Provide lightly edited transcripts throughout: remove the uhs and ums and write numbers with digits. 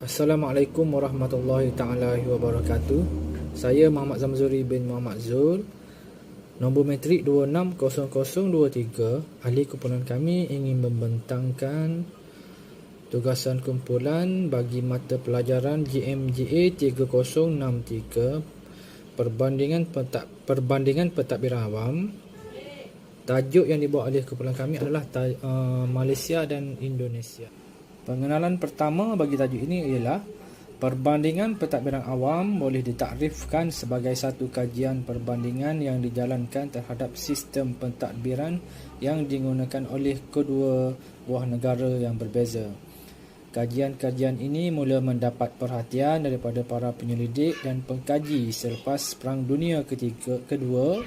Assalamualaikum warahmatullahi taala wabarakatuh. Saya Muhammad Zamzuri bin Muhammad Zul. Nombor metrik 260023. Ahli kumpulan kami ingin membentangkan tugasan kumpulan bagi mata pelajaran GMGA 3063 Perbandingan Pentadbiran Awam. Tajuk yang dibawa oleh kumpulan kami adalah Malaysia dan Indonesia. Pengenalan pertama bagi tajuk ini ialah perbandingan pentadbiran awam boleh ditakrifkan sebagai satu kajian perbandingan yang dijalankan terhadap sistem pentadbiran yang digunakan oleh kedua buah negara yang berbeza. Kajian-kajian ini mula mendapat perhatian daripada para penyelidik dan pengkaji selepas Perang Dunia Kedua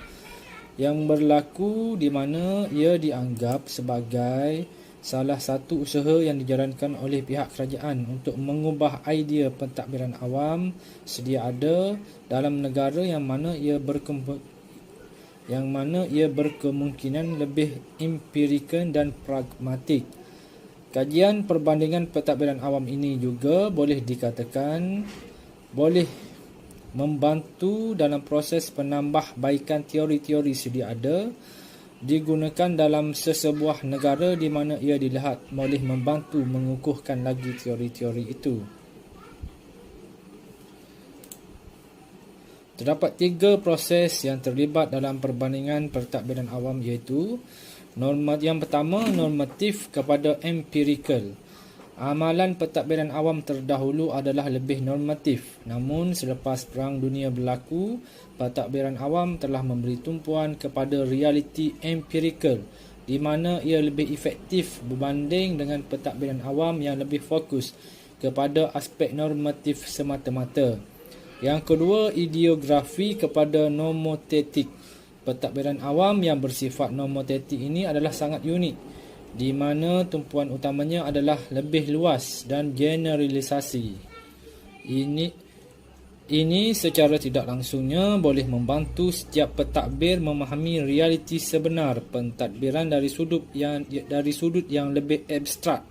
yang berlaku di mana ia dianggap sebagai salah satu usaha yang dijalankan oleh pihak kerajaan untuk mengubah idea pentadbiran awam sedia ada dalam negara yang mana ia berkemungkinan lebih empirikal dan pragmatik. Kajian perbandingan pentadbiran awam ini juga boleh dikatakan boleh membantu dalam proses penambahbaikan teori-teori sedia ada digunakan dalam sesebuah negara di mana ia dilihat boleh membantu mengukuhkan lagi teori-teori itu. Terdapat 3 proses yang terlibat dalam perbandingan pentadbiran awam iaitu yang pertama, normatif kepada empirikal. Amalan pentadbiran awam terdahulu adalah lebih normatif. Namun selepas Perang Dunia berlaku, pentadbiran awam telah memberi tumpuan kepada realiti empirikal di mana ia lebih efektif berbanding dengan pentadbiran awam yang lebih fokus kepada aspek normatif semata-mata. Yang kedua, ideografi kepada nomotetik. Pentadbiran awam yang bersifat nomotetik ini adalah sangat unik, di mana tumpuan utamanya adalah lebih luas dan generalisasi. Ini secara tidak langsungnya boleh membantu setiap pentadbir memahami realiti sebenar pentadbiran dari sudut yang lebih abstrak.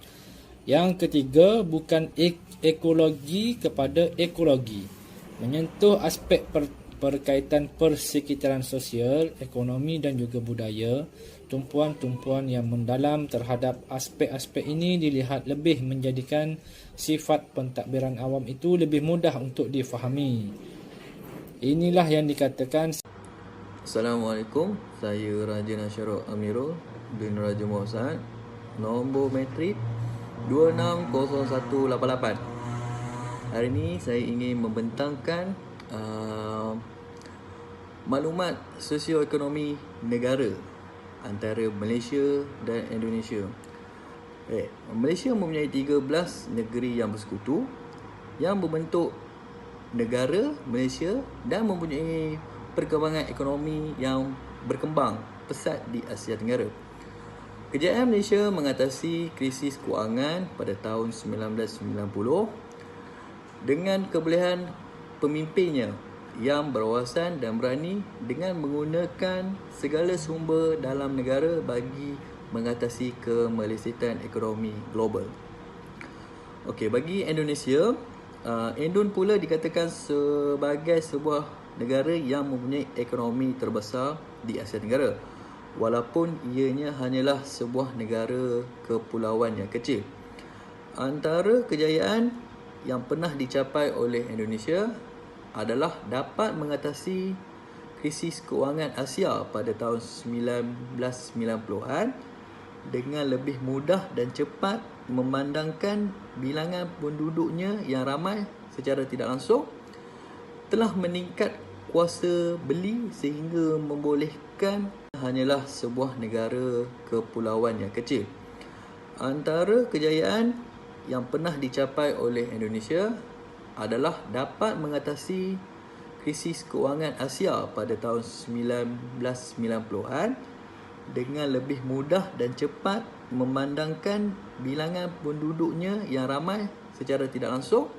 Yang ketiga, bukan ekologi kepada ekologi, menyentuh aspek perkaitan persekitaran sosial, ekonomi dan juga budaya. Tumpuan-tumpuan yang mendalam terhadap aspek-aspek ini dilihat lebih menjadikan sifat pentadbiran awam itu lebih mudah untuk difahami. Inilah yang dikatakan. Assalamualaikum, saya Raja Nasyarul Amirul bin Raja Muhammad, nombor metrik 260188. Hari ini saya ingin membentangkan maklumat sosioekonomi negara antara Malaysia dan Indonesia. Malaysia mempunyai 13 negeri yang bersekutu yang membentuk negara Malaysia dan mempunyai perkembangan ekonomi yang berkembang pesat di Asia Tenggara. Kejayaan Malaysia mengatasi krisis kewangan pada tahun 1990 dengan kebolehan pemimpinnya yang berwawasan dan berani dengan menggunakan segala sumber dalam negara bagi mengatasi kemelesetan ekonomi global. Okey, bagi Indonesia, Indon pula dikatakan sebagai sebuah negara yang mempunyai ekonomi terbesar di Asia Tenggara, walaupun ianya hanyalah sebuah negara kepulauan yang kecil. Antara kejayaan yang pernah dicapai oleh Indonesia adalah dapat mengatasi krisis kewangan Asia pada tahun 1990-an dengan lebih mudah dan cepat, memandangkan bilangan penduduknya yang ramai secara tidak langsung telah meningkat kuasa beli sehingga membolehkan hanyalah sebuah negara kepulauan yang kecil. Antara kejayaan yang pernah dicapai oleh Indonesia adalah dapat mengatasi krisis kewangan Asia pada tahun 1990-an dengan lebih mudah dan cepat, memandangkan bilangan penduduknya yang ramai secara tidak langsung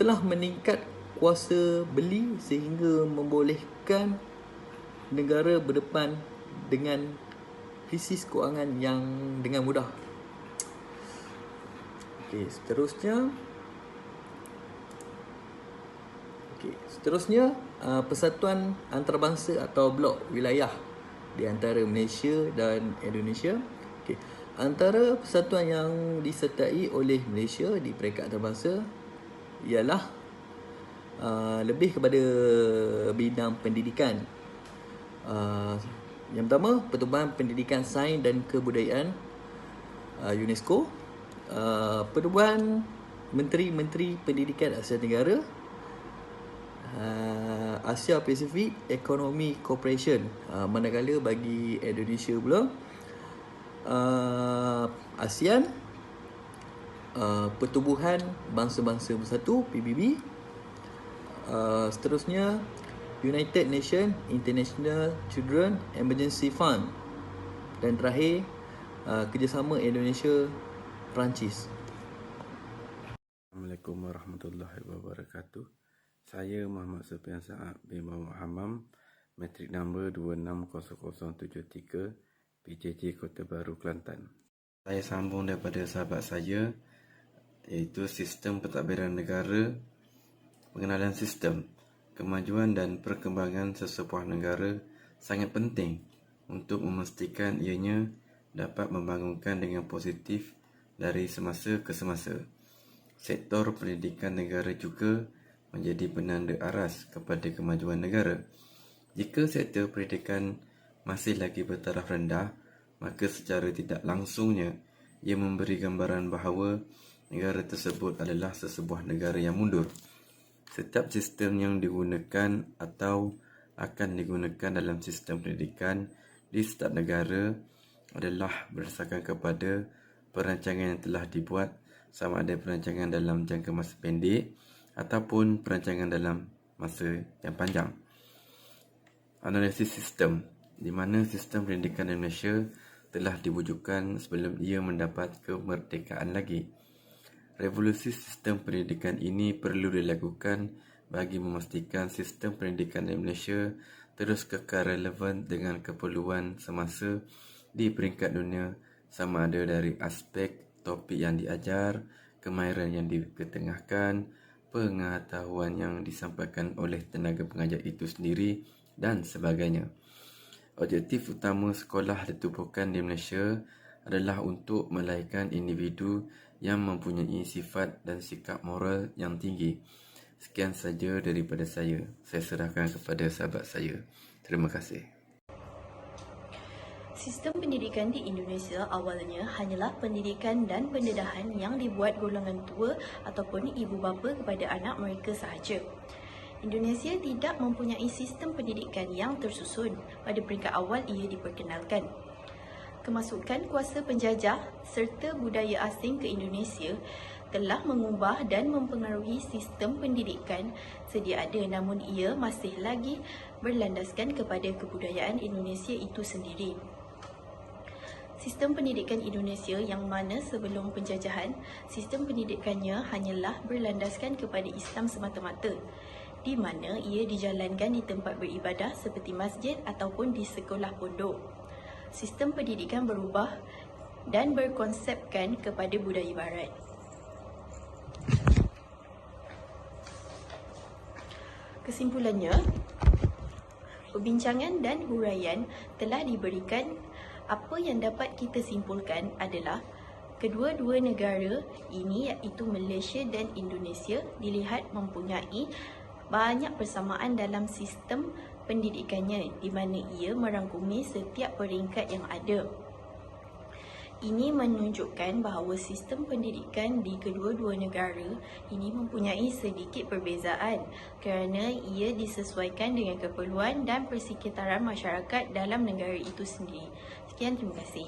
telah meningkat kuasa beli sehingga membolehkan negara berdepan dengan krisis kewangan yang dengan mudah. Okey, seterusnya Okey, seterusnya persatuan antarabangsa atau blok wilayah di antara Malaysia dan Indonesia. Okey, antara persatuan yang disertai oleh Malaysia di peringkat antarabangsa ialah lebih kepada bidang pendidikan. Yang pertama, Pertubuhan Pendidikan Sains dan Kebudayaan UNESCO, Pertubuhan Menteri-Menteri Pendidikan Asia Tenggara, Asia Pacific Economic Cooperation, manakala bagi Indonesia pula ASEAN, Pertubuhan Bangsa-Bangsa Bersatu PBB, seterusnya United Nations International Children Emergency Fund, dan terakhir kerjasama Indonesia Perancis. Assalamualaikum warahmatullahi wabarakatuh. Saya Muhammad Sufian Saad bin Muhammad Hammam, matrik nombor 260073, PJJ Kota Baru, Kelantan. Saya sambung daripada sahabat saya, iaitu sistem pentadbiran negara. Pengenalan sistem, kemajuan dan perkembangan sesebuah negara sangat penting untuk memastikan ianya dapat membangunkan dengan positif dari semasa ke semasa. Sektor pendidikan negara juga menjadi penanda aras kepada kemajuan negara. Jika sektor pendidikan masih lagi bertaraf rendah, maka secara tidak langsungnya ia memberi gambaran bahawa negara tersebut adalah sesebuah negara yang mundur. Setiap sistem yang digunakan atau akan digunakan dalam sistem pendidikan di setiap negara adalah berdasarkan kepada perancangan yang telah dibuat, sama ada perancangan dalam jangka masa pendek ataupun perancangan dalam masa yang panjang. Analisis sistem, di mana sistem pendidikan Indonesia telah diwujudkan sebelum ia mendapat kemerdekaan lagi. Revolusi sistem pendidikan ini perlu dilakukan bagi memastikan sistem pendidikan Indonesia terus kekal relevan dengan keperluan semasa di peringkat dunia, sama ada dari aspek topik yang diajar, kemahiran yang diketengahkan, pengetahuan yang disampaikan oleh tenaga pengajar itu sendiri dan sebagainya. Objektif utama sekolah ditubuhkan di Malaysia adalah untuk melahirkan individu yang mempunyai sifat dan sikap moral yang tinggi. Sekian saja daripada saya. Saya serahkan kepada sahabat saya. Terima kasih. Sistem pendidikan di Indonesia awalnya hanyalah pendidikan dan pendedahan yang dibuat golongan tua ataupun ibu bapa kepada anak mereka sahaja. Indonesia tidak mempunyai sistem pendidikan yang tersusun pada peringkat awal ia diperkenalkan. Kemasukan kuasa penjajah serta budaya asing ke Indonesia telah mengubah dan mempengaruhi sistem pendidikan sedia ada, namun ia masih lagi berlandaskan kepada kebudayaan Indonesia itu sendiri. Sistem pendidikan Indonesia yang mana sebelum penjajahan, sistem pendidikannya hanyalah berlandaskan kepada Islam semata-mata, di mana ia dijalankan di tempat beribadah seperti masjid ataupun di sekolah pondok. Sistem pendidikan berubah dan berkonsepkan kepada budaya barat. Kesimpulannya, perbincangan dan huraian telah diberikan. Apa yang dapat kita simpulkan adalah kedua-dua negara ini, iaitu Malaysia dan Indonesia, dilihat mempunyai banyak persamaan dalam sistem pendidikannya, di mana ia merangkumi setiap peringkat yang ada. Ini menunjukkan bahawa sistem pendidikan di kedua-dua negara ini mempunyai sedikit perbezaan kerana ia disesuaikan dengan keperluan dan persekitaran masyarakat dalam negara itu sendiri. Sekian, terima kasih.